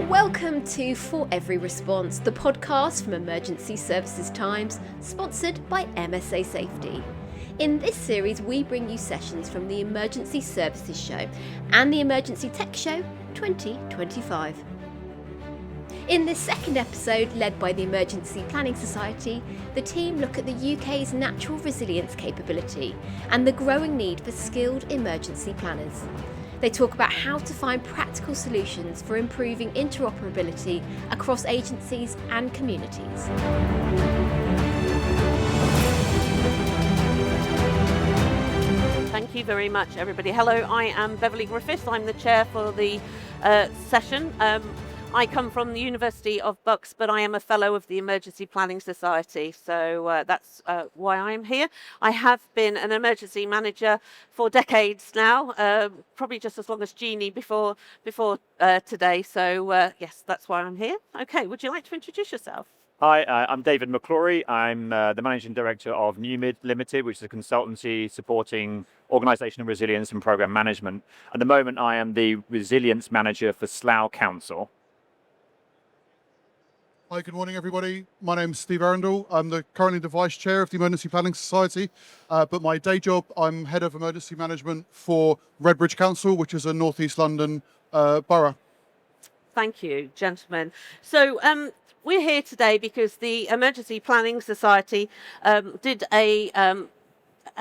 Welcome to For Every Response, the podcast from Emergency Services Times, sponsored by MSA Safety. In this series, we bring you sessions from the Emergency Services Show and the Emergency Tech Show 2025. In this second episode, led by the Emergency Planning Society, the team look at the UK's natural resilience capability and the growing need for skilled emergency planners. They talk about how to find practical solutions for improving interoperability across agencies and communities. Thank you very much, everybody. Hello, I am Beverley Griffiths. I'm the chair for the session. I come from the University of Bucks, but I am a fellow of the Emergency Planning Society, so that's why I'm here. I have been an emergency manager for decades now, probably just as long as Jeannie before today, so yes, that's why I'm here. Okay, would you like to introduce yourself? Hi, I'm David McClory. I'm the Managing Director of NewMid Limited, which is a consultancy supporting organisational resilience and programme management. At the moment, I am the Resilience Manager for Slough Council. Hi, good morning, everybody. My name's Steve Arundell. I'm currently the Vice Chair of the Emergency Planning Society, but my day job, I'm Head of Emergency Management for Redbridge Council, which is a North East London borough. Thank you, gentlemen. So we're here today because the Emergency Planning Society did a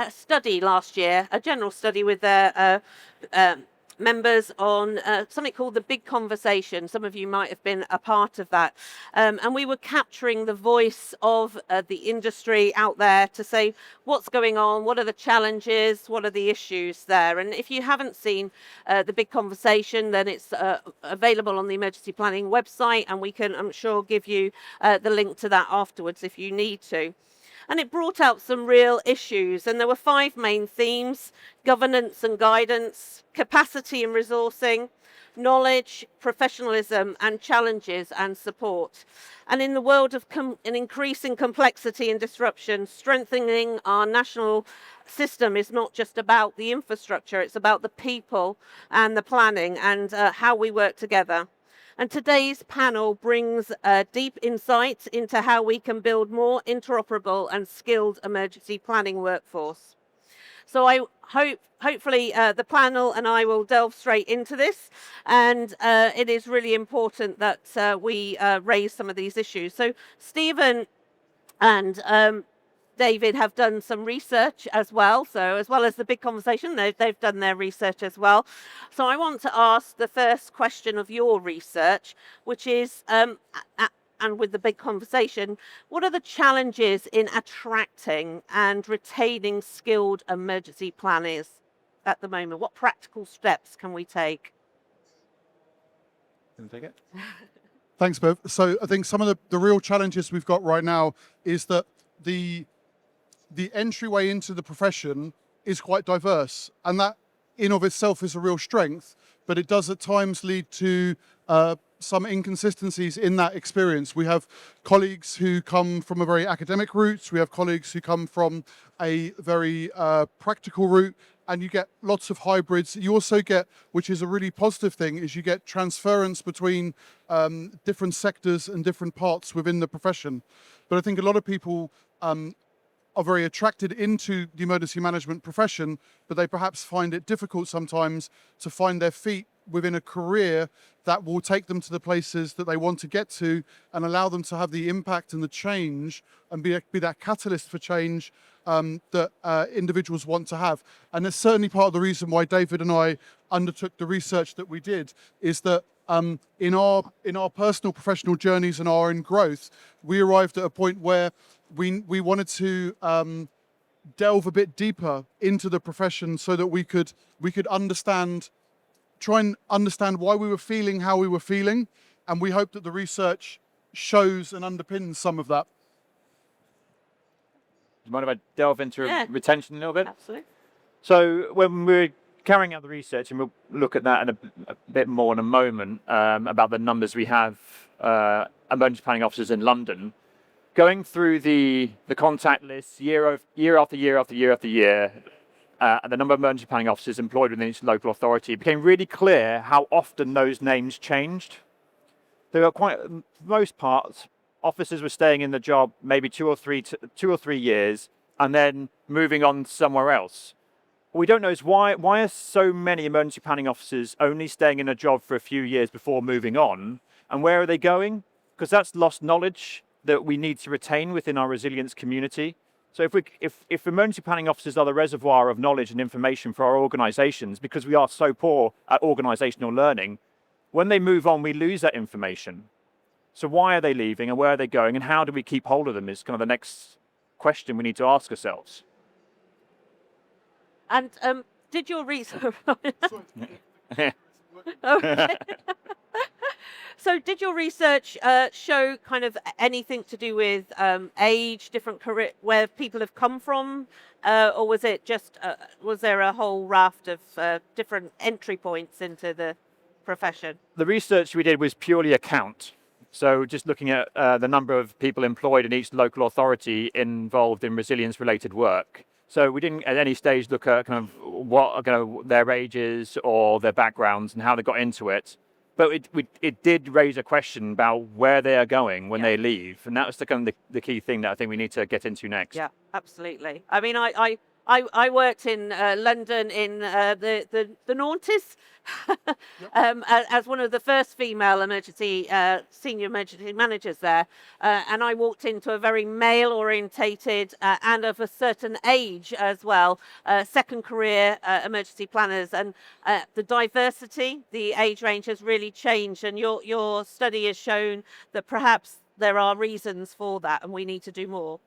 study last year, a general study with their members on something called the Big Conversation. Some of you might have been a part of that. And we were capturing the voice of the industry out there to say what's going on, what are the challenges, what are the issues there. And if you haven't seen the Big Conversation, then it's available on the Emergency Planning website, and we can, I'm sure, give you the link to that afterwards if you need to. And it brought out some real issues, and there were 5 main themes: governance and guidance, capacity and resourcing, knowledge, professionalism, and challenges and support. And in the world of an increasing complexity and disruption, strengthening our national system is not just about the infrastructure, it's about the people and the planning and how we work together. And today's panel brings deep insight into how we can build more interoperable and skilled emergency planning workforce. So I hopefully the panel and I will delve straight into this, and it is really important that we raise some of these issues. So Stephen and David have done some research as well. So as well as the Big Conversation, they've done their research as well. So I want to ask the first question of your research, which is, and with the Big Conversation, what are the challenges in attracting and retaining skilled emergency planners at the moment? What practical steps can we take? Can I take it? Thanks, Bev. So I think some of the real challenges we've got right now is that the entryway into the profession is quite diverse, and that in of itself is a real strength, but it does at times lead to some inconsistencies in that experience. We have colleagues who come from a very academic route, we have colleagues who come from a very practical route, and you get lots of hybrids. You also get, which is a really positive thing, is you get transference between different sectors and different parts within the profession. But I think a lot of people are very attracted into the emergency management profession, but they perhaps find it difficult sometimes to find their feet within a career that will take them to the places that they want to get to and allow them to have the impact and the change and be that catalyst for change that individuals want to have. And that's certainly part of the reason why David and I undertook the research that we did, is that in our personal professional journeys and our own growth, we arrived at a point where we wanted to delve a bit deeper into the profession so that we could try and understand why we were feeling how we were feeling, and we hope that the research shows and underpins some of that. Do you mind if I delve into retention a little bit? Absolutely. So when we're carrying out the research, and we'll look at that in a bit more in a moment, about the numbers we have emergency planning officers in London, going through the contact list year after year after year after year, and the number of emergency planning officers employed within each local authority, it became really clear how often those names changed. They were quite, for the most part, officers were staying in the job maybe 2 or 3 years and then moving on somewhere else. What we don't know is why are so many emergency planning officers only staying in a job for a few years before moving on, and where are they going? Because that's lost knowledge that we need to retain within our resilience community. So if emergency planning officers are the reservoir of knowledge and information for our organisations, because we are so poor at organisational learning, when they move on, we lose that information. So why are they leaving and where are they going, and how do we keep hold of them is kind of the next question we need to ask ourselves. And did your research... Okay. So did your research show kind of anything to do with age, different career, where people have come from? Or was it just, was there a whole raft of different entry points into the profession? The research we did was purely a count. So just looking at the number of people employed in each local authority involved in resilience-related work. So we didn't at any stage look at kind of what their ages or their backgrounds and how they got into it. But it did raise a question about where they are going when they leave. And that was the key thing that I think we need to get into next. Yeah, absolutely. I mean, I worked in London in the noughties as one of the first female senior emergency managers there, and I walked into a very male-orientated and of a certain age as well, second career emergency planners, and the diversity, the age range has really changed, and your study has shown that perhaps there are reasons for that, and we need to do more.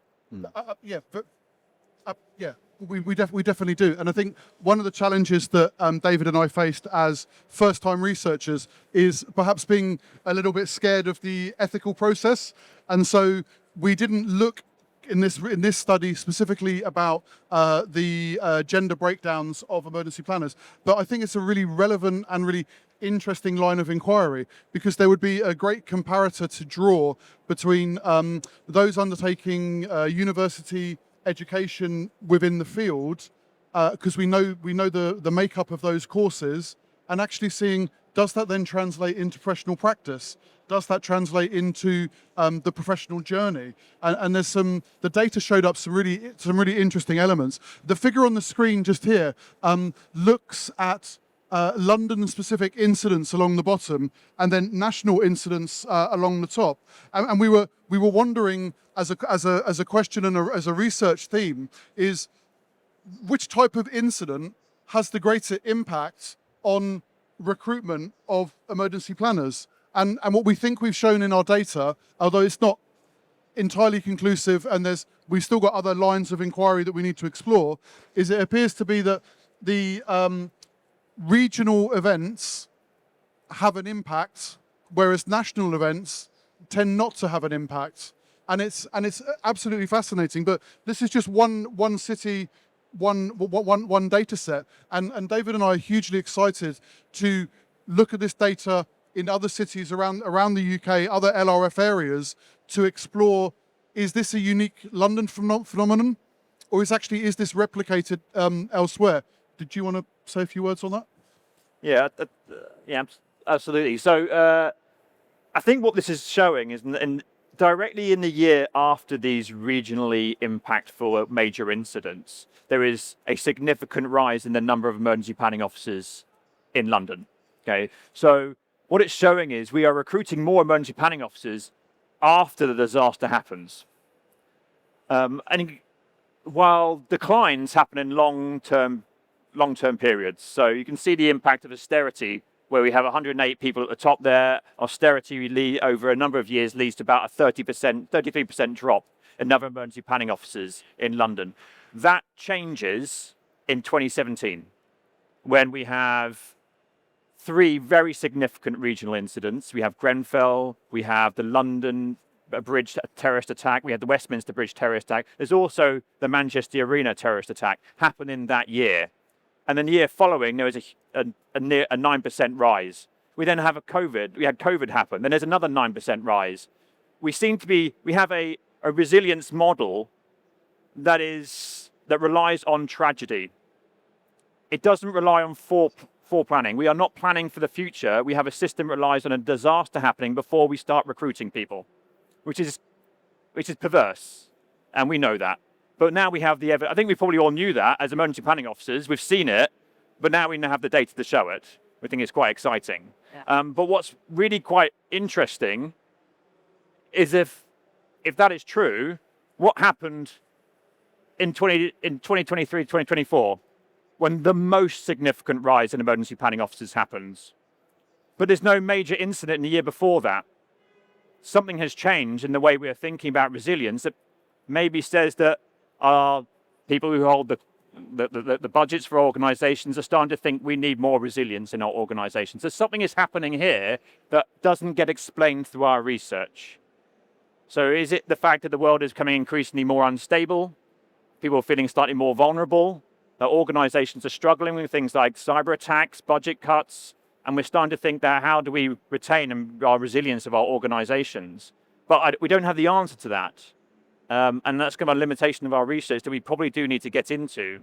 We definitely do. And I think one of the challenges that David and I faced as first-time researchers is perhaps being a little bit scared of the ethical process. And so we didn't look in this study specifically about the gender breakdowns of emergency planners. But I think it's a really relevant and really interesting line of inquiry, because there would be a great comparator to draw between those undertaking university education within the field, because we know the makeup of those courses, and actually seeing, does that then translate into professional practice? Does that translate into the professional journey? And there's the data showed up some really interesting elements. The figure on the screen just here looks at London-specific incidents along the bottom, and then national incidents along the top. And we were wondering, as a question and as a research theme, is which type of incident has the greater impact on recruitment of emergency planners? And what we think we've shown in our data, although it's not entirely conclusive, and we've still got other lines of inquiry that we need to explore, is it appears to be that the regional events have an impact, whereas national events tend not to have an impact. And it's absolutely fascinating. But this is just one city, one data set. And David and I are hugely excited to look at this data in other cities around the UK, other LRF areas, to explore, is this a unique London phenomenon, or is this replicated elsewhere? Did you want to say a few words on that? Yeah, absolutely. So I think what this is showing is, directly in the year after these regionally impactful major incidents, there is a significant rise in the number of emergency planning officers in London. Okay, so what it's showing is we are recruiting more emergency planning officers after the disaster happens. And while declines happen in long-term periods. So you can see the impact of austerity, where we have 108 people at the top there. Austerity over a number of years leads to about a 33% drop in number of emergency planning officers in London. That changes in 2017, when we have 3 very significant regional incidents. We have Grenfell, we have the London Bridge terrorist attack, we had the Westminster Bridge terrorist attack. There's also the Manchester Arena terrorist attack happened in that year. And then the year following, there was a near 9% rise. We then have we had COVID happen. Then there's another 9% rise. We have a resilience model that relies on tragedy. it doesn't rely on planning. We are not planning for the future. We have a system that relies on a disaster happening before we start recruiting people, which is perverse, and we know that. But now we have the evidence. I think we probably all knew that as emergency planning officers. We've seen it, but now we have the data to show it. We think it's quite exciting. Yeah. But what's really quite interesting is if that is true, what happened in 2023, 2024, when the most significant rise in emergency planning officers happens. But there's no major incident in the year before that. Something has changed in the way we are thinking about resilience that maybe says that our people who hold the budgets for organisations are starting to think we need more resilience in our organisations. So something is happening here that doesn't get explained through our research. So is it the fact that the world is becoming increasingly more unstable? People are feeling slightly more vulnerable? That organisations are struggling with things like cyber attacks, budget cuts, and we're starting to think that how do we retain our resilience of our organisations? But we don't have the answer to that. And that's kind of a limitation of our research that we probably do need to get into.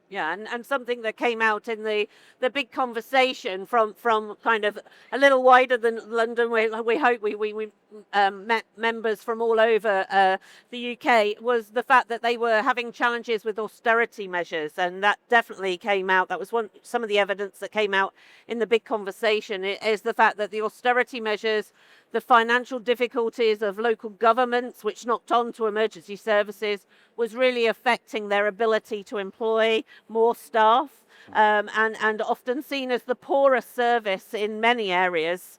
Yeah, and something that came out in the big conversation from kind of a little wider than London, we hope we met members from all over the UK, was the fact that they were having challenges with austerity measures, and that definitely came out. That was some of the evidence that came out in the big conversation, is the fact that the austerity measures, the financial difficulties of local governments, which knocked on to emergency services, was really affecting their ability to employ more staff, and often seen as the poorest service in many areas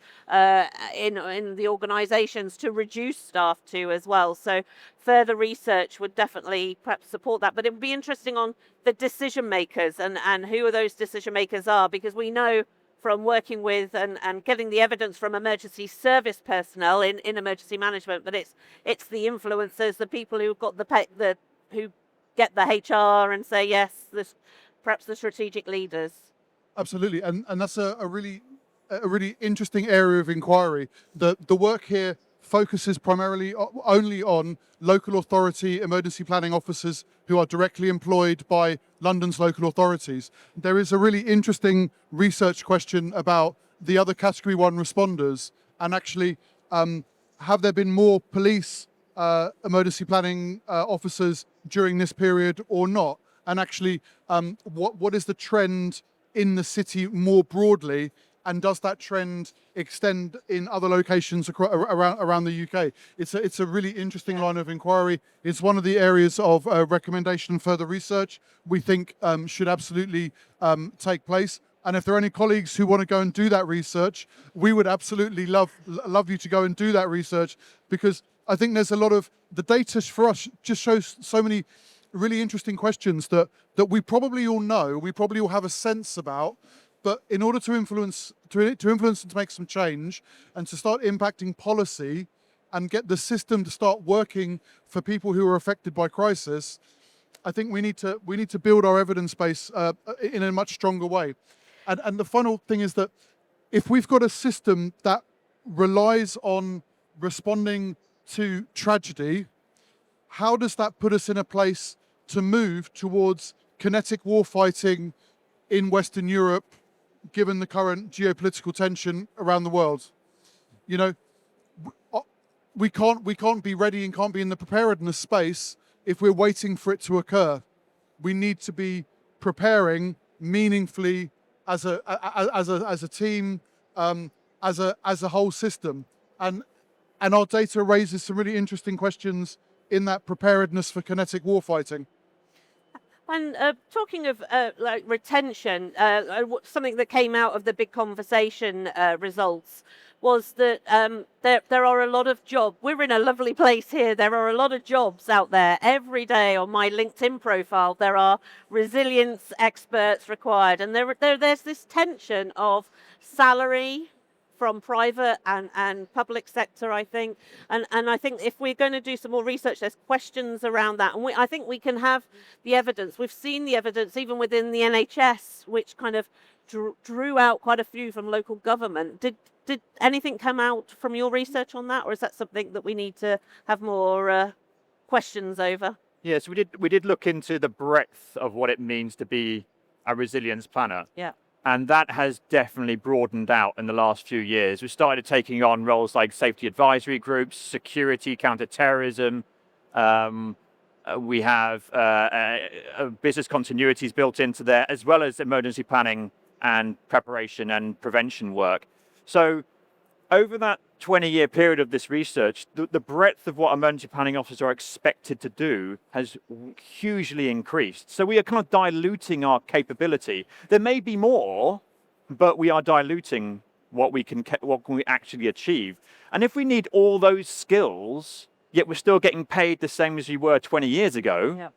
in the organisations to reduce staff to as well. So further research would definitely perhaps support that. But it would be interesting on the decision makers and who those decision makers are, because we know from working with and getting the evidence from emergency service personnel in emergency management, but it's the influencers, the people who've got who get the HR and say yes, perhaps the strategic leaders. Absolutely, and that's a really interesting area of inquiry. The work here focuses primarily only on local authority emergency planning officers who are directly employed by London's local authorities. There is a really interesting research question about the other category 1 responders, and actually have there been more police emergency planning officers during this period or not? And actually what is the trend in the city more broadly, and does that trend extend in other locations around the UK? It's a really interesting line of inquiry. It's one of the areas of recommendation and further research we think should absolutely take place. And if there are any colleagues who want to go and do that research, we would absolutely love you to go and do that research, because I think there's a lot of the data for us just shows so many really interesting questions that we probably all know, we probably all have a sense about. But in order to influence and to make some change and to start impacting policy and get the system to start working for people who are affected by crisis, I think we need to build our evidence base in a much stronger way. And the final thing is that if we've got a system that relies on responding to tragedy, how does that put us in a place to move towards kinetic warfighting in Western Europe, given the current geopolitical tension around the world? You know, we can't be ready and can't be in the preparedness space if we're waiting for it to occur. We need to be preparing meaningfully as a team, as a whole system, and our data raises some really interesting questions in that preparedness for kinetic warfighting. And talking of like retention, something that came out of the big conversation results was that there are a lot of jobs. We're in a lovely place here. There are a lot of jobs out there. Every day on my LinkedIn profile, there are resilience experts required. And there's this tension of salary from private and public sector, I think. And I think if we're going to do some more research, there's questions around that. And I think we can have the evidence. We've seen the evidence even within the NHS, which kind of drew out quite a few from local government. Did anything come out from your research on that? Or is that something that we need to have more questions over? Yes, we did look into the breadth of what it means to be a resilience planner. Yeah. And that has definitely broadened out in the last few years. We started taking on roles like safety advisory groups, security, counter-terrorism. We have business continuities built into there, as well as emergency planning and preparation and prevention work. So over that 20-year period of this research, the breadth of what emergency planning officers are expected to do has hugely increased. So we are kind of diluting our capability. There may be more, but we are diluting what can we actually achieve. And if we need all those skills, yet we're still getting paid the same as you were 20 years ago, Yeah.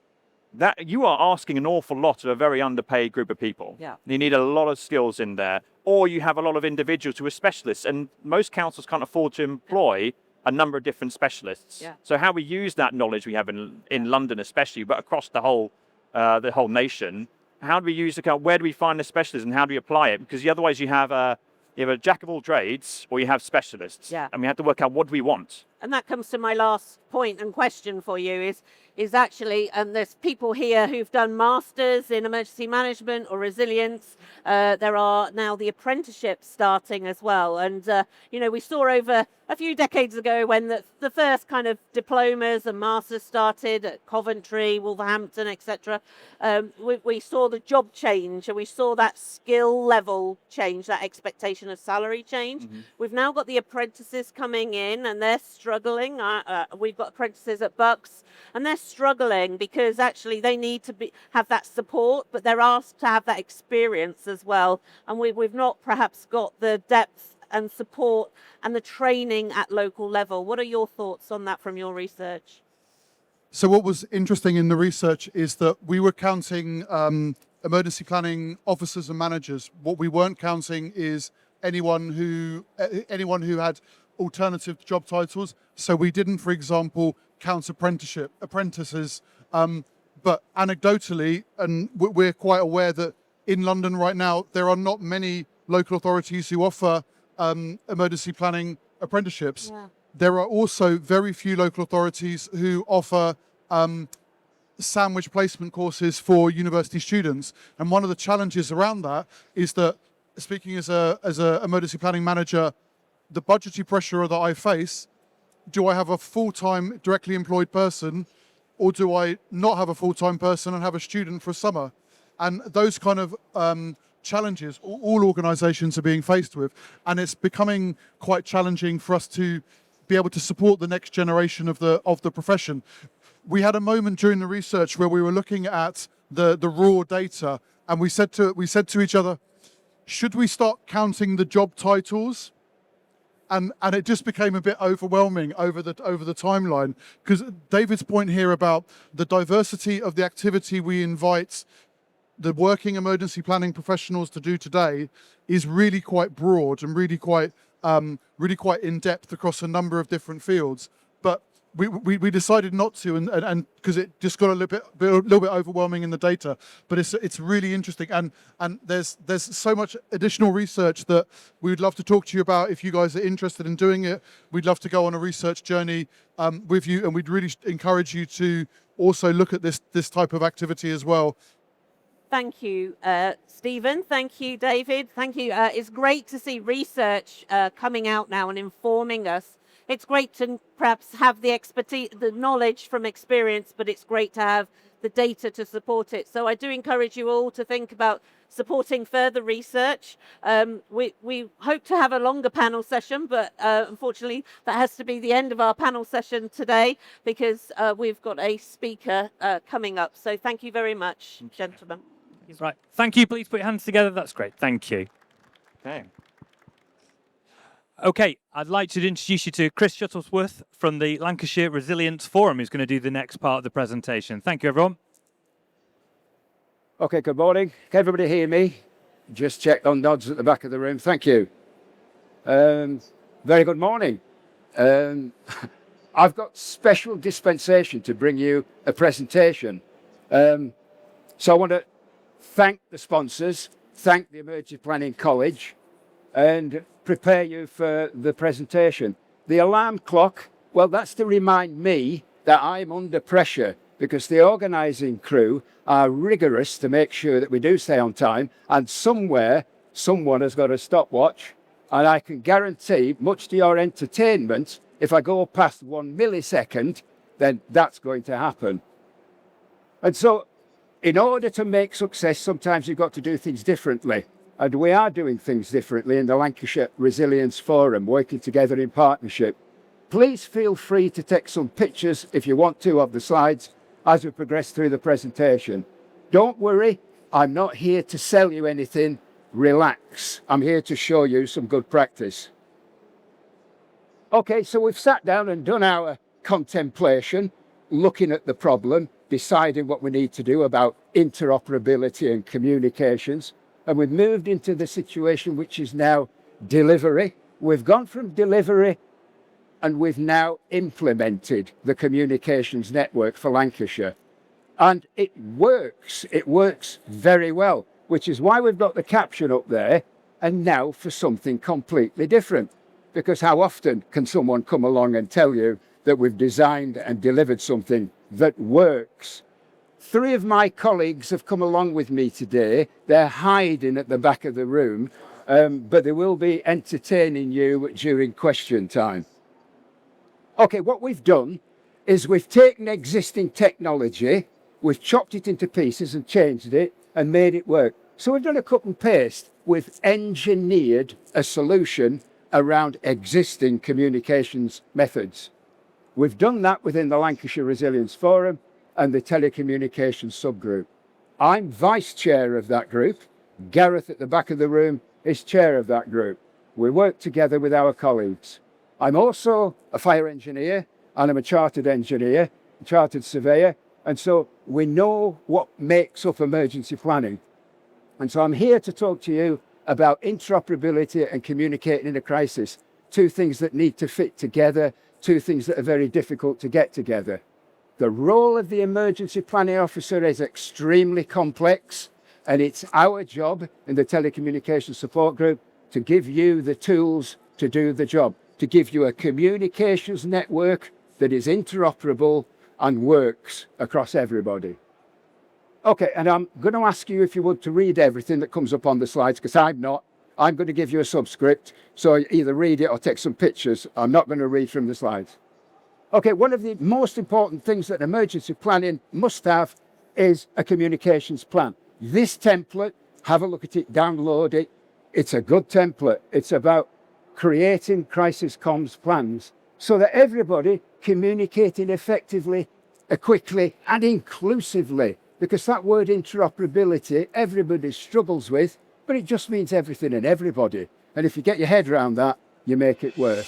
that you are asking an awful lot of a very underpaid group of people. Yeah. You need a lot of skills in there, or you have a lot of individuals who are specialists, and most councils can't afford to employ a number of different specialists. Yeah. So how we use that knowledge we have in London especially, but across the whole nation, how do we use where do we find the specialists and how do we apply it? Because otherwise you have a jack of all trades or you have specialists. Yeah. And we have to work out what do we want. And that comes to my last point and question for you is actually, there's people here who've done masters in emergency management or resilience. There are now the apprenticeships starting as well. And, we saw over a few decades ago when the first kind of diplomas and masters started at Coventry, Wolverhampton, etc. We saw the job change and we saw that skill level change, that expectation of salary change. Mm-hmm. We've now got the apprentices coming in and they're struggling. We've got apprentices at Bucks and they're struggling because actually they need to have that support, but they're asked to have that experience as well. And we've not perhaps got the depth and support and the training at local level. What are your thoughts on that from your research? So what was interesting in the research is that we were counting emergency planning officers and managers. What we weren't counting is anyone who had alternative job titles. So we didn't, for example, count apprentices. But anecdotally, and we're quite aware that in London right now, there are not many local authorities who offer emergency planning apprenticeships. Yeah. There are also very few local authorities who offer sandwich placement courses for university students. And one of the challenges around that is that, speaking as a emergency planning manager, the budgetary pressure that I face, do I have a full-time directly employed person or do I not have a full-time person and have a student for a summer? And those kind of challenges all organisations are being faced with, and it's becoming quite challenging for us to be able to support the next generation of the profession. We had a moment during the research where we were looking at the raw data, and we said to each other, should we start counting the job titles? And it just became a bit overwhelming over the timeline, because David's point here about the diversity of the activity we invite the working emergency planning professionals to do today is really quite broad and really quite in depth across a number of different fields. But we decided not to, and because it just got a little bit overwhelming in the data. But it's really interesting, and there's so much additional research that we would love to talk to you about. If you guys are interested in doing it, we'd love to go on a research journey with you, and we'd really encourage you to also look at this type of activity as well. Thank you, Stephen. Thank you, David. Thank you. It's great to see research coming out now and informing us. It's great to perhaps have the expertise, the knowledge from experience, but it's great to have the data to support it. So I do encourage you all to think about supporting further research. We hope to have a longer panel session, but unfortunately that has to be the end of our panel session today because we've got a speaker coming up. So thank you very much, gentlemen. Right. Thank you. Please put your hands together. That's great. Thank you. Okay. Okay, I'd like to introduce you to Chris Shuttleworth from the Lancashire Resilience Forum, who's going to do the next part of the presentation. Thank you, everyone. Okay, good morning. Can everybody hear me? Just checked on nods at the back of the room. Thank you. Very good morning. I've got special dispensation to bring you a presentation. So I want to thank the sponsors, thank the Emergency Planning College, and prepare you for the presentation. The alarm clock, well, that's to remind me that I'm under pressure because the organising crew are rigorous to make sure that we do stay on time, and somewhere someone has got a stopwatch, and I can guarantee, much to your entertainment, if I go past 1 millisecond, then that's going to happen. And so in order to make success, sometimes you've got to do things differently. And we are doing things differently in the Lancashire Resilience Forum, working together in partnership. Please feel free to take some pictures, if you want to, of the slides as we progress through the presentation. Don't worry, I'm not here to sell you anything. Relax. I'm here to show you some good practice. Okay, so we've sat down and done our contemplation, looking at the problem, deciding what we need to do about interoperability and communications. And we've moved into the situation which is now delivery. We've gone from delivery and we've now implemented the communications network for Lancashire. And it works very well, which is why we've got the caption up there, and now for something completely different. Because how often can someone come along and tell you that we've designed and delivered something that works? 3 of my colleagues have come along with me today. They're hiding at the back of the room, but they will be entertaining you during question time. Okay, what we've done is we've taken existing technology, we've chopped it into pieces and changed it and made it work. So we've done a cut and paste. We've engineered a solution around existing communications methods. We've done that within the Lancashire Resilience Forum and the telecommunications subgroup. I'm vice chair of that group. Gareth at the back of the room is chair of that group. We work together with our colleagues. I'm also a fire engineer and I'm a chartered engineer, a chartered surveyor, and so we know what makes up emergency planning. And so I'm here to talk to you about interoperability and communicating in a crisis. 2 things that need to fit together, 2 things that are very difficult to get together. The role of the emergency planning officer is extremely complex, and it's our job in the telecommunications support group to give you the tools to do the job, to give you a communications network that is interoperable and works across everybody. Okay, and I'm going to ask you if you would to read everything that comes up on the slides, because I'm not. I'm going to give you a subscript, so either read it or take some pictures. I'm not going to read from the slides. Okay, one of the most important things that emergency planning must have is a communications plan. This template, have a look at it, download it. It's a good template. It's about creating crisis comms plans so that everybody communicating effectively, quickly and inclusively. Because that word interoperability, everybody struggles with, but it just means everything and everybody. And if you get your head around that, you make it work.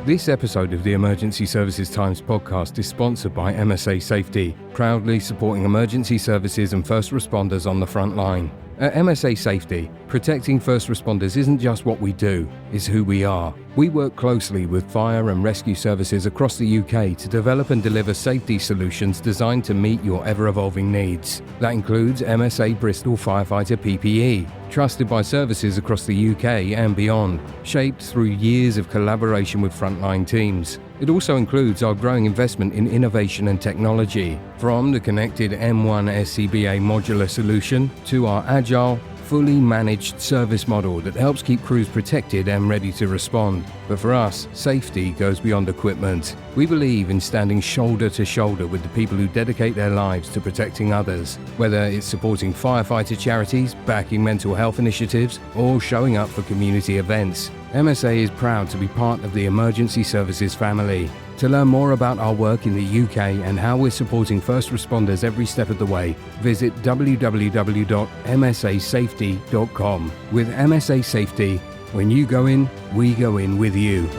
This episode of the Emergency Services Times podcast is sponsored by MSA Safety, proudly supporting emergency services and first responders on the front line. At MSA Safety, protecting first responders isn't just what we do, it's who we are. We work closely with fire and rescue services across the UK to develop and deliver safety solutions designed to meet your ever-evolving needs. That includes MSA Bristol Firefighter PPE, trusted by services across the UK and beyond, shaped through years of collaboration with frontline teams. It also includes our growing investment in innovation and technology, from the connected M1 SCBA modular solution to our agile, fully managed service model that helps keep crews protected and ready to respond. But for us, safety goes beyond equipment. We believe in standing shoulder to shoulder with the people who dedicate their lives to protecting others, whether it's supporting firefighter charities, backing mental health initiatives, or showing up for community events. MSA is proud to be part of the emergency services family. To learn more about our work in the UK and how we're supporting first responders every step of the way, visit www.msasafety.com. With MSA Safety, when you go in, we go in with you.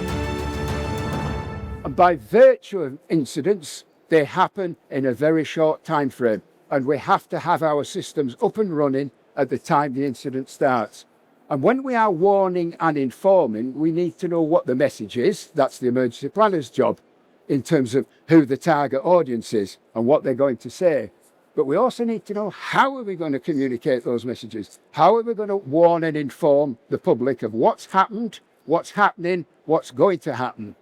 And by virtue of incidents, they happen in a very short time frame, and we have to have our systems up and running at the time the incident starts. And when we are warning and informing, we need to know what the message is. That's the emergency planner's job in terms of who the target audience is and what they're going to say. But we also need to know how are we going to communicate those messages? How are we going to warn and inform the public of what's happened, what's happening, what's going to happen?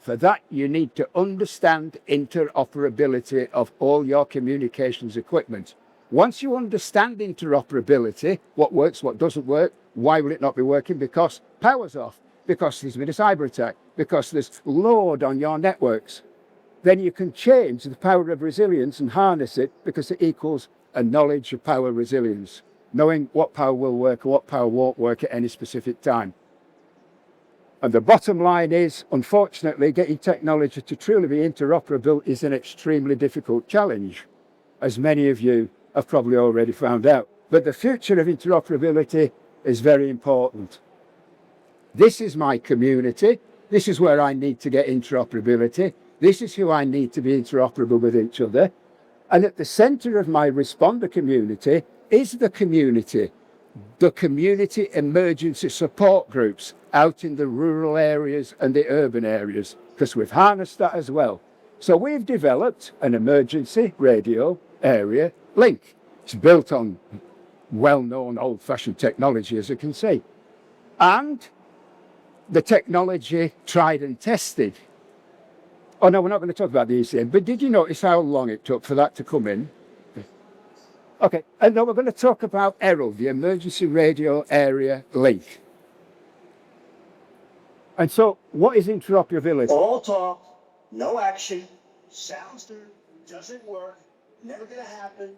For that, you need to understand interoperability of all your communications equipment. Once you understand interoperability, what works, what doesn't work, why will it not be working? Because power's off, because there's been a cyber attack, because there's load on your networks. Then you can change the power of resilience and harness it, because it equals a knowledge of power resilience, knowing what power will work and what power won't work at any specific time. And the bottom line is, unfortunately, getting technology to truly be interoperable is an extremely difficult challenge, as many of you have probably already found out. But the future of interoperability is very important. This is my community. This is where I need to get interoperability. This is who I need to be interoperable with each other. And at the center of my responder community is the community emergency support groups out in the rural areas and the urban areas, because we've harnessed that as well. So we've developed an emergency radio area link. It's built on well-known old-fashioned technology, as you can see. And the technology tried and tested. Oh no, we're not going to talk about the ECM, but did you notice how long it took for that to come in? Okay, and now we're going to talk about ERRL, the Emergency Radio Area Link. And so, what is interoperability? All talk, no action, sounds good, doesn't work, never going to happen.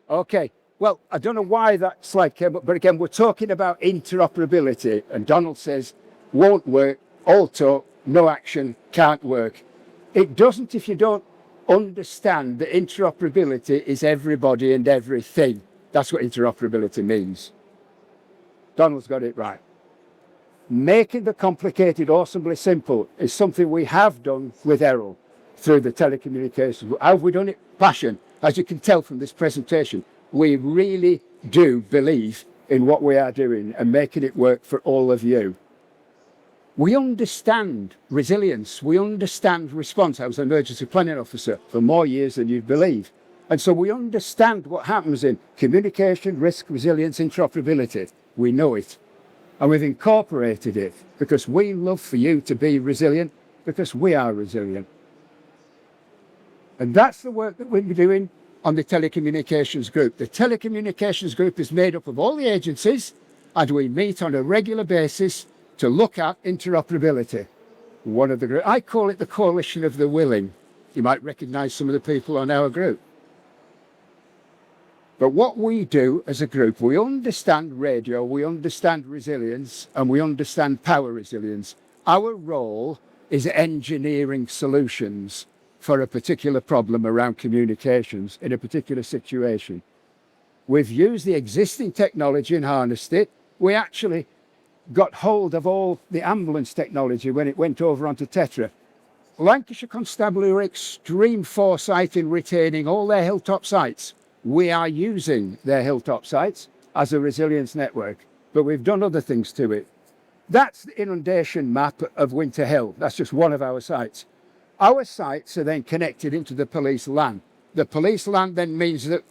Okay, well, I don't know why that slide came up, but again, we're talking about interoperability, and Donald says, won't work, all talk, no action, can't work. It doesn't if you don't understand that interoperability is everybody and everything. That's what interoperability means. Donald's got it right. Making the complicated awesomely simple is something we have done with ERRL through the telecommunications. How have we done it? Passion. As you can tell from this presentation, we really do believe in what we are doing and making it work for all of you. We understand resilience. We understand response. I was an emergency planning officer for more years than you believe. And so we understand what happens in communication, risk, resilience, interoperability. We know it. And we've incorporated it because we love for you to be resilient, because we are resilient. And that's the work that we'll be doing on the telecommunications group. The telecommunications group is made up of all the agencies, and we meet on a regular basis to look at interoperability. One of the group, I call it the coalition of the willing. You might recognize some of the people on our group. But what we do as a group, we understand radio, we understand resilience, and we understand power resilience. Our role is engineering solutions for a particular problem around communications in a particular situation. We've used the existing technology and harnessed it. We actually got hold of all the ambulance technology when it went over onto Tetra. Lancashire Constabulary were extreme foresight in retaining all their hilltop sites. We are using their hilltop sites as a resilience network, but we've done other things to it. That's the inundation map of Winter Hill. That's just one of our sites. Our sites are then connected into the police LAN. The police LAN then means that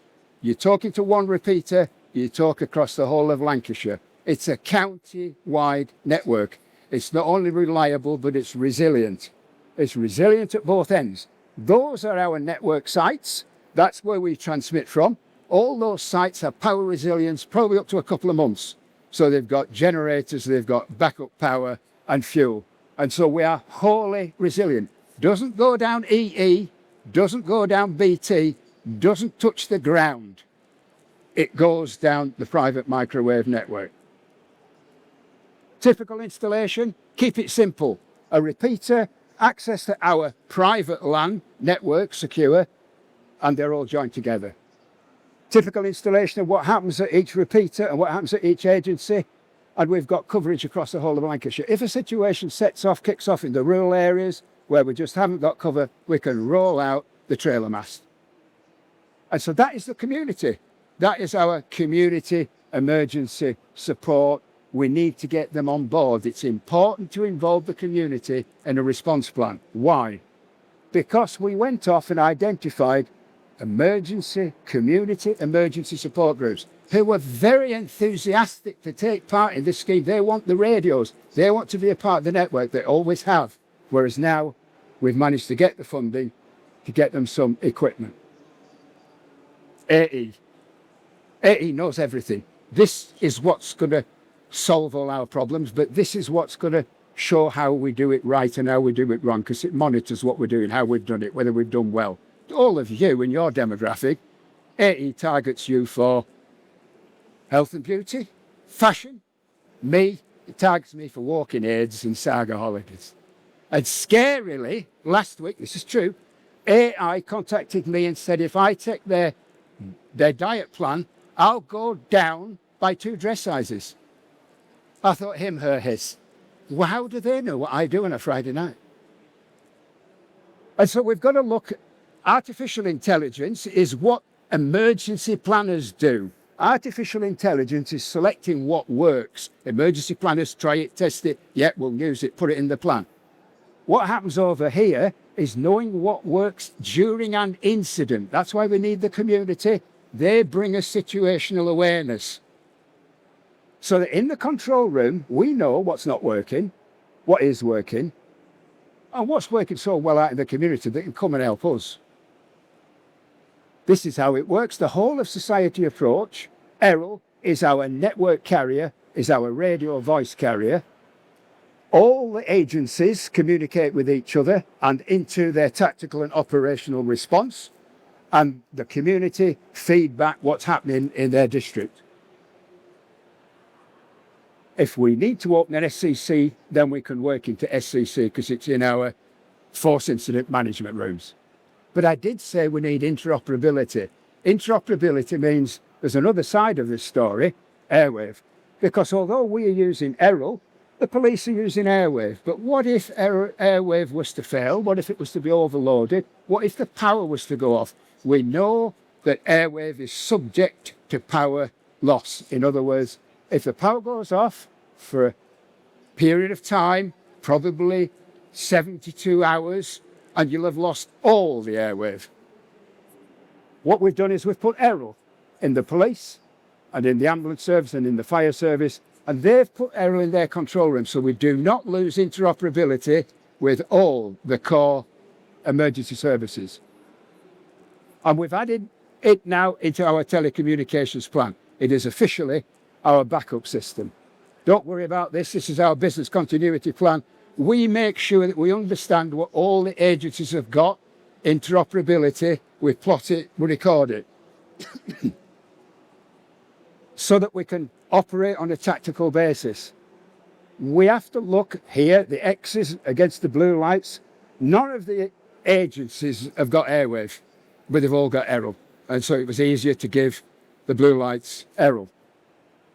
you're talking to one repeater, you talk across the whole of Lancashire. It's a county-wide network. It's not only reliable, but it's resilient. It's resilient at both ends. Those are our network sites. That's where we transmit from. All those sites have power resilience, probably up to a couple of months. So they've got generators, they've got backup power and fuel. And so we are wholly resilient. Doesn't go down EE, doesn't go down BT, doesn't touch the ground. It goes down the private microwave network. Typical installation, keep it simple. A repeater, access to our private LAN network, secure, and they're all joined together. Typical installation of what happens at each repeater and what happens at each agency, and we've got coverage across the whole of Lancashire. If a situation sets off, kicks off in the rural areas where we just haven't got cover, we can roll out the trailer mast. And so that is the community. That is our community emergency support. We need to get them on board. It's important to involve the community in a response plan. Why? Because we went off and identified community emergency support groups who were very enthusiastic to take part in this scheme. They want the radios. They want to be a part of the network. They always have. Whereas now we've managed to get the funding to get them some equipment. AE knows everything. This is what's going to solve all our problems, but this is what's going to show how we do it right and how we do it wrong, because it monitors what we're doing, how we've done it, whether we've done well. All of you in your demographic, AE targets you for health and beauty, fashion. Me, it targets me for walking aids and saga holidays. And scarily, last week, this is true, AI contacted me and said if I take their diet plan, I'll go down by 2 dress sizes. I thought, him, her, his. Well, how do they know what I do on a Friday night? And so we've got to look at artificial intelligence is what emergency planners do. Artificial intelligence is selecting what works. Emergency planners try it, test it, yeah, we'll use it, put it in the plan. What happens over here is knowing what works during an incident. That's why we need the community. They bring us situational awareness. So that in the control room, we know what's not working, what is working, and what's working so well out in the community that can come and help us. This is how it works. The whole of society approach. Errol is our network carrier, is our radio voice carrier. All the agencies communicate with each other and into their tactical and operational response, and the community feedback what's happening in their district. If we need to open an SCC, then we can work into SCC because it's in our force incident management rooms. But I did say we need interoperability. Interoperability means there's another side of this story, airwave. Because although we are using Errol, the police are using airwave. But what if airwave was to fail? What if it was to be overloaded? What if the power was to go off? We know that airwave is subject to power loss. In other words, if the power goes off for a period of time, probably 72 hours, and you'll have lost all the airwave. What we've done is we've put Errol in the police and in the ambulance service and in the fire service, and they've put Errol in their control room so we do not lose interoperability with all the core emergency services. And we've added it now into our telecommunications plan. It is officially our backup system. Don't worry about this. This is our business continuity plan. We make sure that we understand what all the agencies have got, interoperability, we plot it, we record it. So that we can operate on a tactical basis. We have to look here, the X's against the blue lights. None of the agencies have got airwave, but they've all got Errol. And so it was easier to give the blue lights Errol.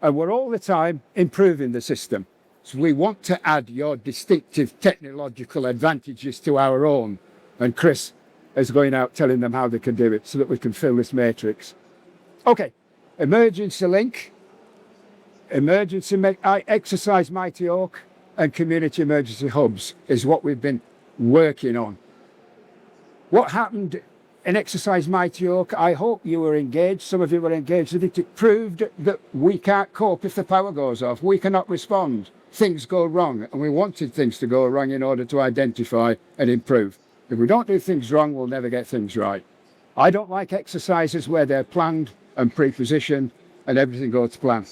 And we're all the time improving the system. So we want to add your distinctive technological advantages to our own. And Chris is going out telling them how they can do it so that we can fill this matrix. Okay, emergency link, exercise Mighty Oak, and community emergency hubs is what we've been working on. What happened in Exercise Mighty Oak, I hope you were engaged, some of you were engaged with it. It proved that we can't cope if the power goes off. We cannot respond. Things go wrong, and we wanted things to go wrong in order to identify and improve. If we don't do things wrong, we'll never get things right. I don't like exercises where they're planned and pre-positioned and everything goes to plan.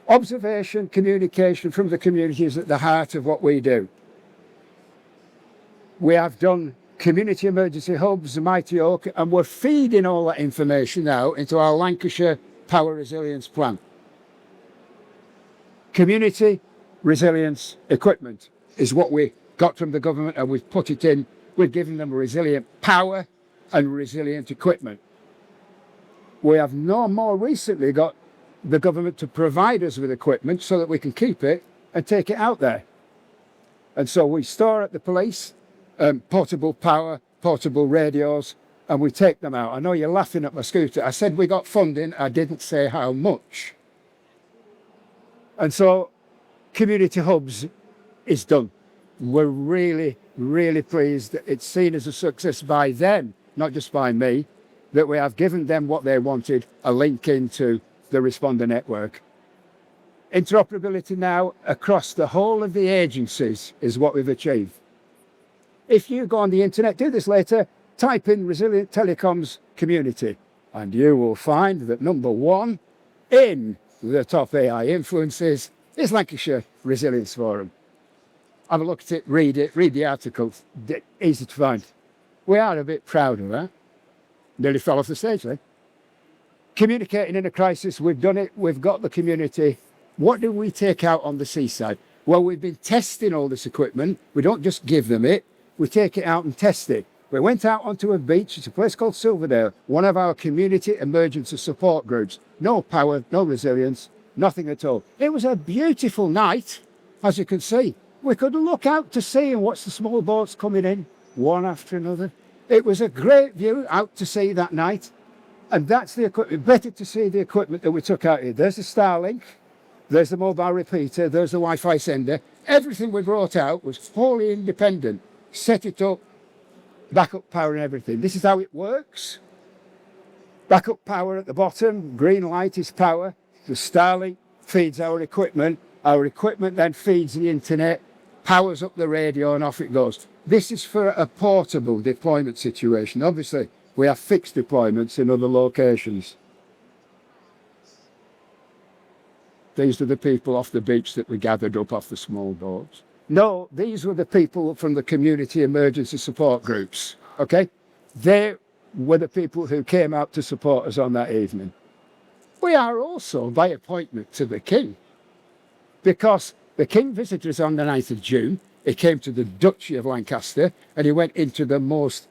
Observation, communication from the community is at the heart of what we do. We have done community emergency hubs, the Mighty Oak, and we're feeding all that information now into our Lancashire Power Resilience Plan. Community resilience equipment is what we got from the government, and we've put it in. We've given them resilient power and resilient equipment. We have no more recently got the government to provide us with equipment so that we can keep it and take it out there. And so we store at the police portable power, portable radios, and we take them out. I know you're laughing at my scooter. I said we got funding. I didn't say how much. And so community hubs is done. We're really, really pleased that it's seen as a success by them, not just by me, that we have given them what they wanted, a link into the responder network. Interoperability now across the whole of the agencies is what we've achieved. If you go on the internet, do this later, type in Resilient Telecoms Community, and you will find that number one in the top AI influences is Lancashire Resilience Forum. Have a look at it, read the articles, easy to find. We are a bit proud of that. Nearly fell off the stage then. Communicating in a crisis, we've done it, we've got the community. What do we take out on the seaside? Well, we've been testing all this equipment. We don't just give them it, we take it out and test it. We went out onto a beach, it's a place called Silverdale, one of our community emergency support groups. No power, no resilience, nothing at all. It was a beautiful night, as you can see. We could look out to sea and watch the small boats coming in, one after another. It was a great view out to sea that night. And that's the equipment, better to see the equipment that we took out here. There's the Starlink, there's the mobile repeater, there's the Wi-Fi sender. Everything we brought out was wholly independent. Set it up, backup power and everything. This is how it works. Backup power at the bottom, green light is power. The Starlink feeds our equipment then feeds the internet, powers up the radio and off it goes. This is for a portable deployment situation. Obviously, we have fixed deployments in other locations. These are the people off the beach that we gathered up off the small boats. No, these were the people from the community emergency support groups, okay? They were the people who came out to support us on that evening. We are also by appointment to the King, because the King visited us on the 9th of June. He came to the Duchy of Lancaster and he went into the most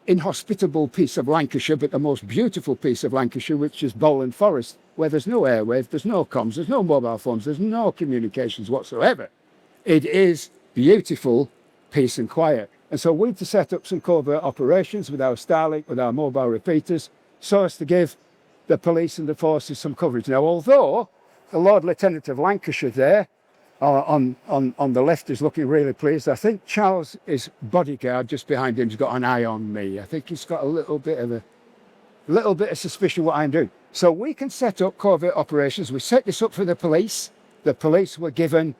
inhospitable piece of Lancashire, but the most beautiful piece of Lancashire, which is Bowland Forest, where there's no airwaves, there's no comms, there's no mobile phones, there's no communications whatsoever. It is beautiful, peace and quiet. And so we had to set up some covert operations with our Starlink, with our mobile repeaters, so as to give the police and the forces some coverage. Now, although the Lord Lieutenant of Lancashire there, on the left is looking really pleased. I think Charles, his bodyguard just behind him, has got an eye on me. I think he's got a little bit of suspicion what I'm doing. So we can set up covert operations. We set this up for the police. The police were given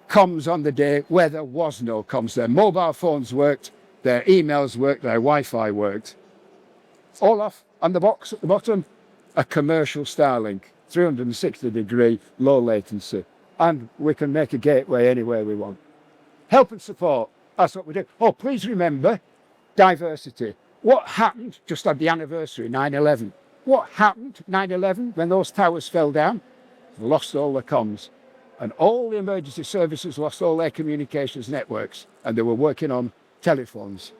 comms on the day where there was no comms. Their mobile phones worked, their emails worked, their Wi-Fi worked. All off on the box at the bottom, a commercial Starlink, 360-degree, low latency. And we can make a gateway anywhere we want. Help and support, that's what we do. Oh, please remember, diversity. What happened just on the anniversary, 9/11? What happened 9/11 when those towers fell down? We lost all the comms. And all the emergency services lost all their communications networks, and they were working on telephones.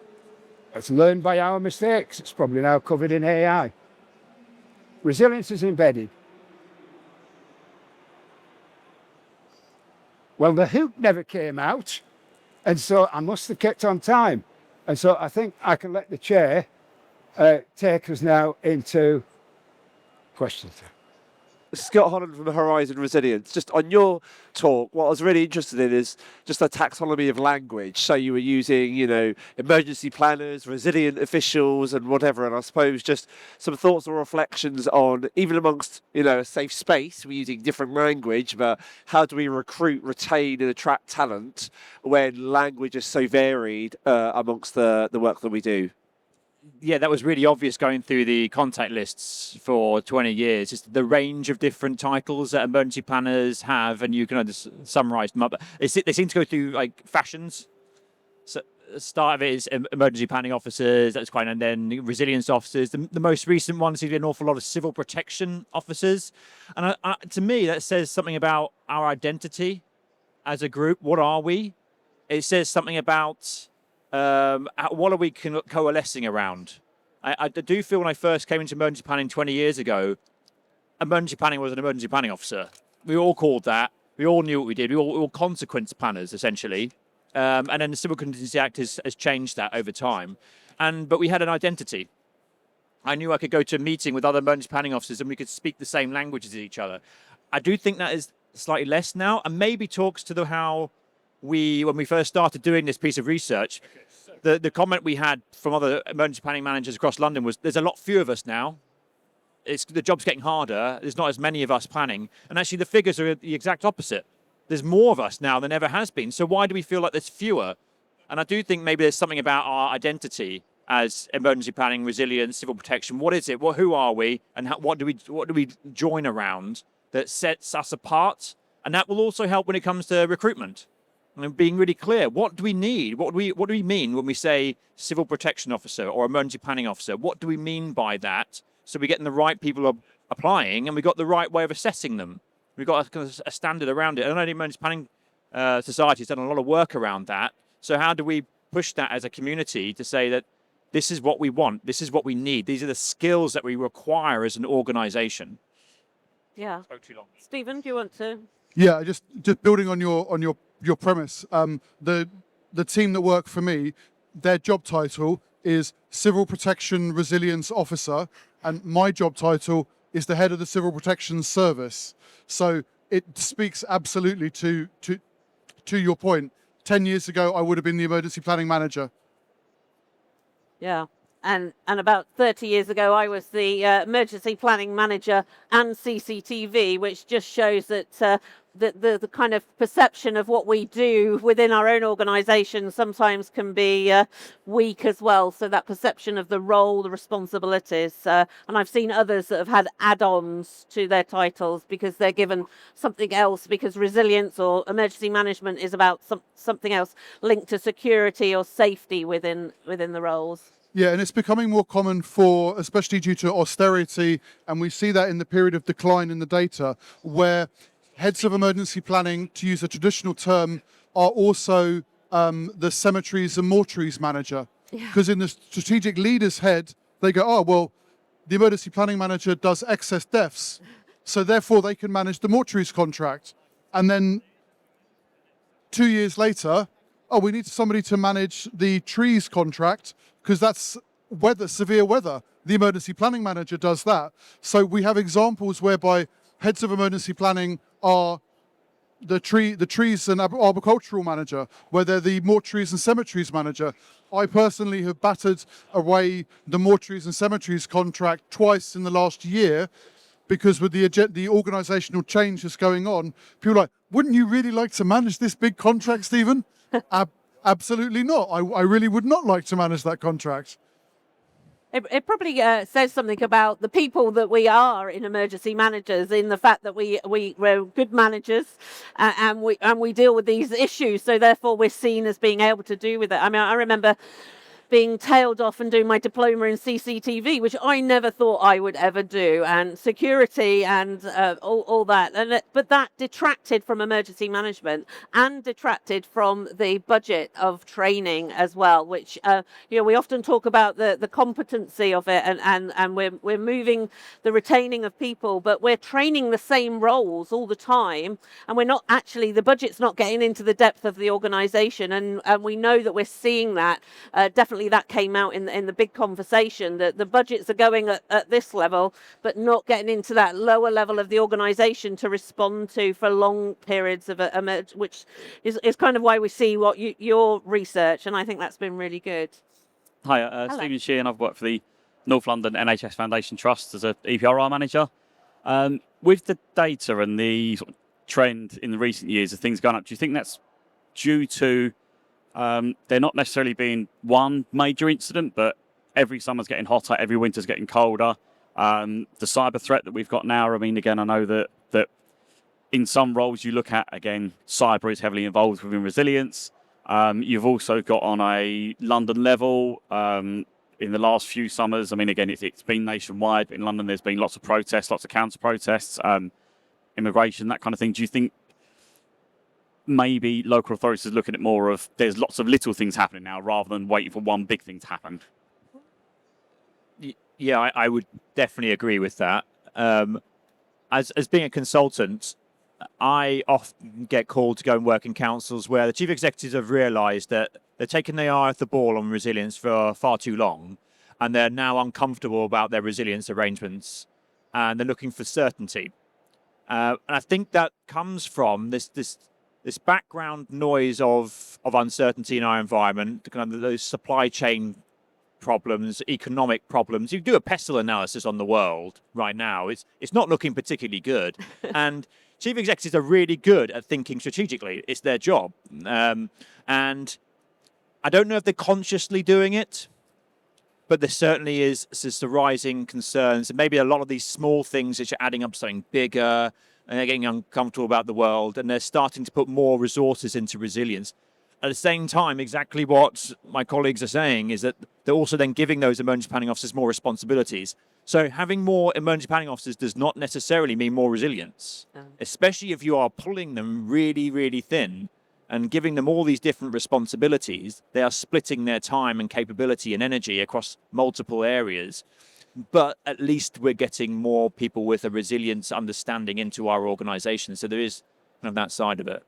Let's learn by our mistakes. It's probably now covered in AI. Resilience is embedded. Well, the hoop never came out, and so I must have kept on time. And so I think I can let the chair take us now into questions. Scott Holland from Horizon Resilience. Just on your talk, what I was really interested in is just the taxonomy of language. So you were using, emergency planners, resilient officials and whatever. And I suppose just some thoughts or reflections on, even amongst, a safe space, we're using different language, but how do we recruit, retain and attract talent when language is so varied amongst the work that we do? Yeah, that was really obvious going through the contact lists for 20 years. It's the range of different titles that emergency planners have, and you can just summarise them up. They seem to go through like fashions. So the start of it is emergency planning officers, that's quite, and then resilience officers. The most recent one seems to be an awful lot of civil protection officers. And to me, that says something about our identity as a group. What are we? It says something about what are we coalescing around? I do feel when I first came into emergency planning 20 years ago, emergency planning was an emergency planning officer. We all called that. We all knew what we did. We all consequence planners, essentially. And then the Civil Contingency Act has changed that over time. But we had an identity. I knew I could go to a meeting with other emergency planning officers and we could speak the same languages as each other. I do think that is slightly less now, and maybe talks to how when we first started doing this piece of research, the comment we had from other emergency planning managers across London was, there's a lot fewer of us now. The job's getting harder. There's not as many of us planning. And actually the figures are the exact opposite. There's more of us now than ever has been. So why do we feel like there's fewer? And I do think maybe there's something about our identity as emergency planning, resilience, civil protection. What is it? Who are we? And what do we join around that sets us apart? And that will also help when it comes to recruitment. And being really clear, what do we need? What do we mean when we say civil protection officer or emergency planning officer? What do we mean by that? So we're getting the right people applying, and we've got the right way of assessing them. We've got a standard around it. I know the Emergency Planning Society has done a lot of work around that. So how do we push that as a community to say that this is what we want, this is what we need, these are the skills that we require as an organisation? Yeah. Spoke too long. Stephen, do you want to? Yeah, just building on your premise. The team that work for me, their job title is Civil Protection Resilience Officer, and my job title is the head of the Civil Protection Service. So it speaks absolutely to your point. 10 years ago, I would have been the emergency planning manager. Yeah. And about 30 years ago, I was the emergency planning manager and CCTV, which just shows that the kind of perception of what we do within our own organisation sometimes can be weak as well. So that perception of the role, the responsibilities. And I've seen others that have had add-ons to their titles because they're given something else, because resilience or emergency management is about something else linked to security or safety within the roles. Yeah, and it's becoming more common for, especially due to austerity, and we see that in the period of decline in the data, where heads of emergency planning, to use a traditional term, are also the cemeteries and mortuaries manager. Because in the strategic leader's head, they go, oh, well, the emergency planning manager does excess deaths, so therefore they can manage the mortuaries contract. And then 2 years later, oh, we need somebody to manage the trees contract, because that's severe weather. The emergency planning manager does that. So we have examples whereby heads of emergency planning are the trees and arboricultural manager, where they're the mortuaries and cemeteries manager. I personally have battered away the mortuaries and cemeteries contract twice in the last year, because with the organisational change that's going on, people are like, wouldn't you really like to manage this big contract, Stephen? Absolutely not. I really would not like to manage that contract. It probably says something about the people that we are in emergency managers, in the fact that we're good managers and we deal with these issues. So therefore, we're seen as being able to do with it. I mean, I remember being tailed off and doing my diploma in CCTV, which I never thought I would ever do, and security and all that. But that detracted from emergency management and detracted from the budget of training as well, which we often talk about the competency of it, and we're moving the retaining of people, but we're training the same roles all the time, and we're not actually, the budget's not getting into the depth of the organisation, and we know that we're seeing that definitely. That came out in the big conversation, that the budgets are going at this level, but not getting into that lower level of the organisation to respond to for long periods of which is kind of why we see what your research, and I think that's been really good. Hi, Stephen Sheehan. I've worked for the North London NHS Foundation Trust as an EPRR manager. With the data and the sort of trend in the recent years of things going up, do you think that's due to there not necessarily being one major incident, but every summer's getting hotter, every winter's getting colder? The cyber threat that we've got now, I mean, again, I know that in some roles you look at, again, cyber is heavily involved within resilience. You've also got on a London level, in the last few summers, I mean, again, it's been nationwide, but in London there's been lots of protests, lots of counter-protests, immigration, that kind of thing. Do you think maybe local authorities are looking at more of, there's lots of little things happening now rather than waiting for one big thing to happen? Yeah, I would definitely agree with that. As being a consultant, I often get called to go and work in councils where the chief executives have realised that they're taking their eye off the ball on resilience for far too long, and they're now uncomfortable about their resilience arrangements, and they're looking for certainty. And I think that comes from this background noise of uncertainty in our environment, kind of those supply chain problems, economic problems. You do a pestle analysis on the world right now, it's not looking particularly good. And chief executives are really good at thinking strategically. It's their job. And I don't know if they're consciously doing it, but there certainly is just the rising concerns. And maybe a lot of these small things which are adding up to something bigger, and they're getting uncomfortable about the world, and they're starting to put more resources into resilience. At the same time, exactly what my colleagues are saying is that they're also then giving those emergency planning officers more responsibilities. So having more emergency planning officers does not necessarily mean more resilience, especially if you are pulling them really, really thin and giving them all these different responsibilities. They are splitting their time and capability and energy across multiple areas. But at least we're getting more people with a resilience understanding into our organisation. So there is kind of that side of it.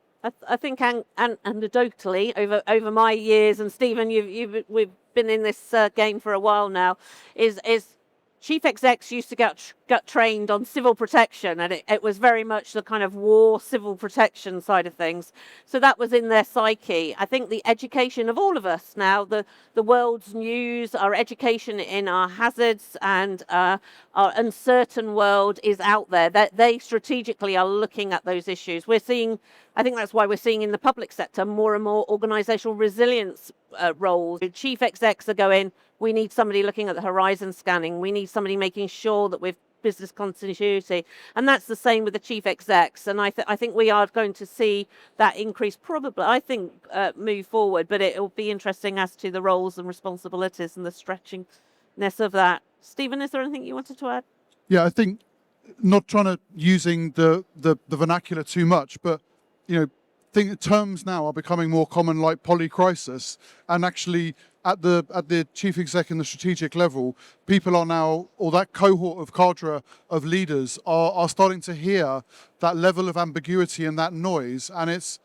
I think anecdotally over my years, and Stephen, we've been in this game for a while now, is chief execs used to get trained on civil protection, and it was very much the kind of war civil protection side of things. So that was in their psyche. I think the education of all of us now, the world's news, our education in our hazards and our uncertain world is out there. That they strategically are looking at those issues. We're seeing, I think that's why we're seeing in the public sector more and more organisational resilience roles. The chief execs are going, we need somebody looking at the horizon scanning. We need somebody making sure that we've business continuity. And that's the same with the chief execs. And I think we are going to see that increase probably, I think, move forward. But it will be interesting as to the roles and responsibilities and the stretchingness of that. Stephen, is there anything you wanted to add? Yeah, I think not trying to using the vernacular too much, but, you know, I think terms now are becoming more common, like polycrisis, and actually at the chief exec and the strategic level, people are now, or that cohort of cadre of leaders are starting to hear that level of ambiguity and that noise, and it's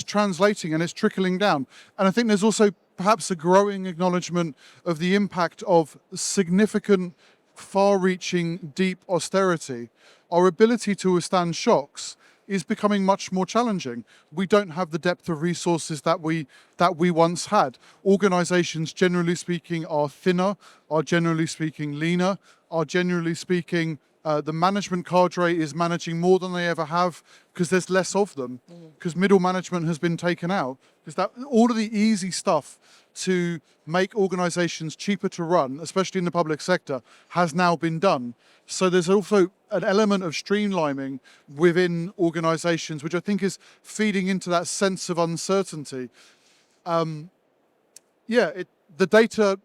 translating and it's trickling down. And I think there's also perhaps a growing acknowledgement of the impact of significant, far-reaching, deep austerity. Our ability to withstand shocks is becoming much more challenging. We don't have the depth of resources that we once had. Organisations, generally speaking, are thinner, are generally speaking leaner, are generally speaking the management cadre is managing more than they ever have because there's less of them, because middle management has been taken out. Because that all of the easy stuff to make organisations cheaper to run, especially in the public sector, has now been done. So there's also an element of streamlining within organisations, which I think is feeding into that sense of uncertainty. The data,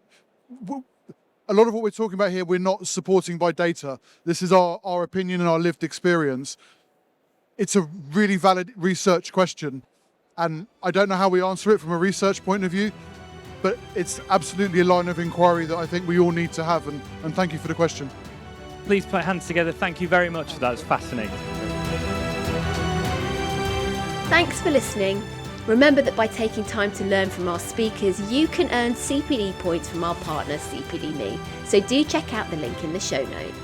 a lot of what we're talking about here, we're not supporting by data. This is our opinion and our lived experience. It's a really valid research question, and I don't know how we answer it from a research point of view, but it's absolutely a line of inquiry that I think we all need to have, and thank you for the question. Please put hands together. Thank you very much for that. It's fascinating. Thanks for listening. Remember that by taking time to learn from our speakers, you can earn CPD points from our partner CPDme. So do check out the link in the show notes.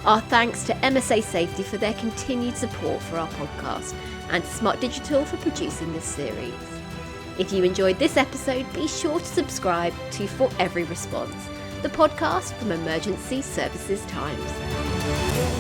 Our thanks to MSA Safety for their continued support for our podcast, and to Smart Digital for producing this series. If you enjoyed this episode, be sure to subscribe to For Every Response, the podcast from Emergency Services Times.